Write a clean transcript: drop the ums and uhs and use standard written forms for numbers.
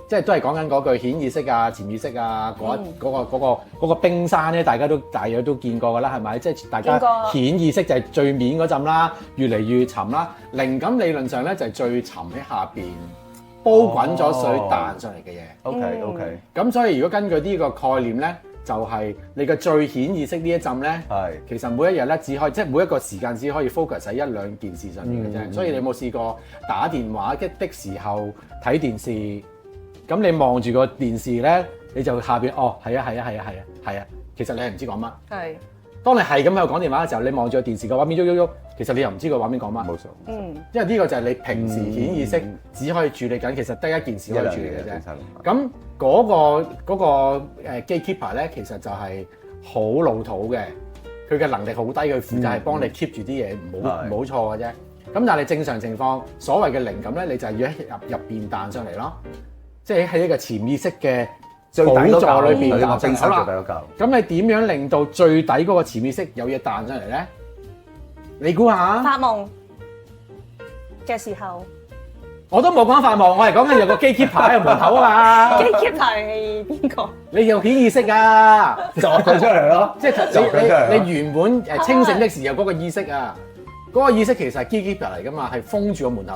即係都係講緊嗰句顯意識啊、潛意識啊，嗰個冰山咧，大約都見過㗎啦，係咪？即係大家顯意識就係最面嗰陣啦，越嚟越沉啦。靈感理論上咧就係最沉喺下邊，煲滾咗水彈上嚟嘅嘢。OK。咁所以如果根據呢個概念咧，就係你嘅最顯意識呢一陣咧，其實每一日咧只可以即係每一個時間只可以 focus 喺一兩件事上面嘅啫。所以你有冇試過打電話的時候睇電視？咁你望住個電視咧，你就下邊係啊，其實你係唔知講乜。係。當你係咁喺度講電話嘅時候，你望住個電視嘅畫面喐，其實你又唔知個畫面講乜。冇錯。因為呢個就係你平時顯意識只可以處理緊，其實得一件事可以處理嘅啫。咁嗰個gatekeeper 咧，其實就係好老土嘅，佢嘅能力好低，佢負責係幫你 keep 住啲嘢唔好錯嘅啫。咁但係正常情況，所謂嘅靈感咧，你就係要喺入邊彈上嚟咯，即係喺一個潛意識嘅寶座裏邊彈上嚟。好啦，咁你點樣令到最底嗰個潛意識有嘢彈上嚟咧？你估下？發夢嘅時候。我都冇講發夢，我係講緊有個 gatekeeper 喺門口啊嘛。gatekeeper 係邊個？你有顯意識啊，就佢出嚟咯，即係你原本清醒的時候嗰個意識啊，嗰個意識其實係 gatekeeper 嚟噶嘛，係封住個門口。